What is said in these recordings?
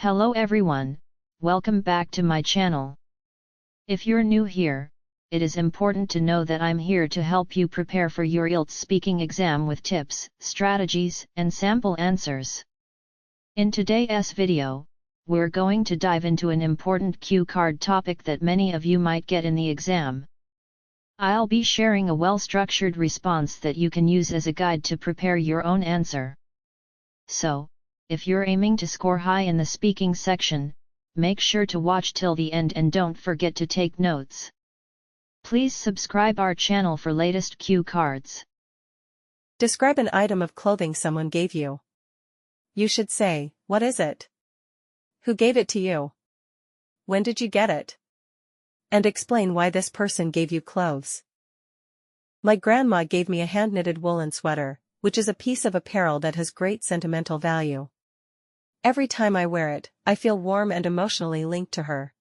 Hello everyone, welcome back to my channel. If you're new here, it is important to know that I'm here to help you prepare for your IELTS speaking exam with tips, strategies, and sample answers. In today's video, we're going to dive into an important cue card topic that many of you might get in the exam. I'll be sharing a well-structured response that you can use as a guide to prepare your own answer. So, if you're aiming to score high in the speaking section, make sure to watch till the end and don't forget to take notes. Please subscribe our channel for latest cue cards. Describe an item of clothing someone gave you. You should say, what is it? Who gave it to you? When did you get it? And explain why this person gave you clothes. My grandma gave me a hand-knitted woolen sweater, which is a piece of apparel that has great sentimental value. Every time I wear it, I feel warm and emotionally linked to her.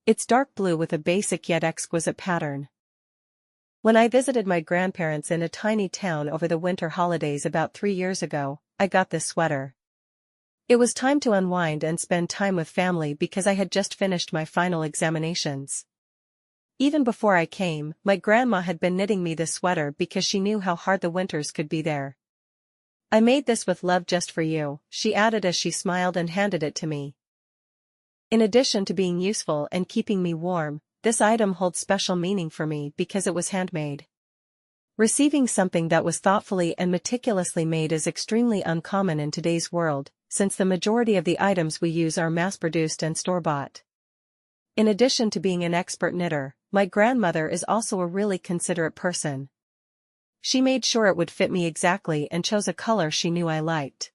It's dark blue with a basic yet exquisite pattern. When I visited my grandparents in a tiny town over the winter holidays about 3 years ago, I got this sweater. It was time to unwind and spend time with family because I had just finished my final examinations. Even before I came, my grandma had been knitting me this sweater because she knew how hard the winters could be there. I made this with love just for you, she added as she smiled and handed it to me. In addition to being useful and keeping me warm, this item holds special meaning for me because it was handmade. Receiving something that was thoughtfully and meticulously made is extremely uncommon in today's world, since the majority of the items we use are mass-produced and store-bought. In addition to being an expert knitter, my grandmother is also a really considerate person. She made sure it would fit me exactly and chose a color she knew I liked.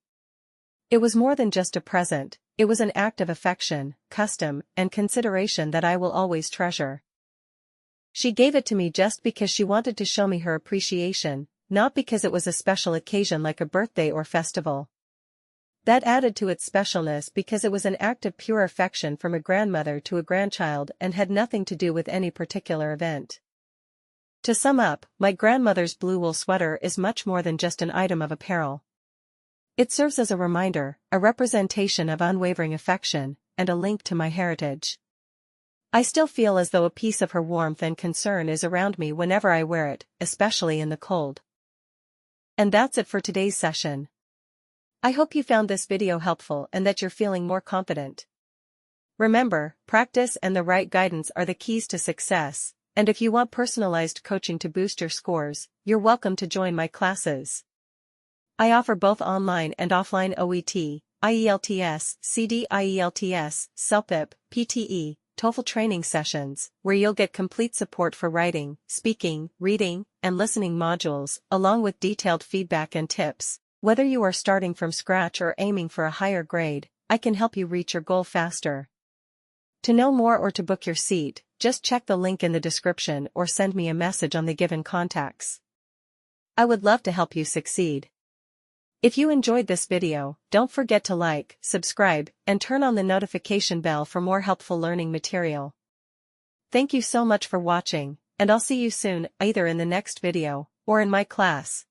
It was more than just a present, it was an act of affection, custom, and consideration that I will always treasure. She gave it to me just because she wanted to show me her appreciation, not because it was a special occasion like a birthday or festival. That added to its specialness because it was an act of pure affection from a grandmother to a grandchild and had nothing to do with any particular event. To sum up, my grandmother's blue wool sweater is much more than just an item of apparel. It serves as a reminder, a representation of unwavering affection, and a link to my heritage. I still feel as though a piece of her warmth and concern is around me whenever I wear it, especially in the cold. And that's it for today's session. I hope you found this video helpful and that you're feeling more confident. Remember, practice and the right guidance are the keys to success. And if you want personalized coaching to boost your scores, you're welcome to join my classes. I offer both online and offline OET, IELTS, CD IELTS, CELPIP, PTE, TOEFL training sessions, where you'll get complete support for writing, speaking, reading, and listening modules, along with detailed feedback and tips. Whether you are starting from scratch or aiming for a higher grade, I can help you reach your goal faster. To know more or to book your seat, just check the link in the description or send me a message on the given contacts. I would love to help you succeed. If you enjoyed this video, don't forget to like, subscribe, and turn on the notification bell for more helpful learning material. Thank you so much for watching, and I'll see you soon, either in the next video, or in my class.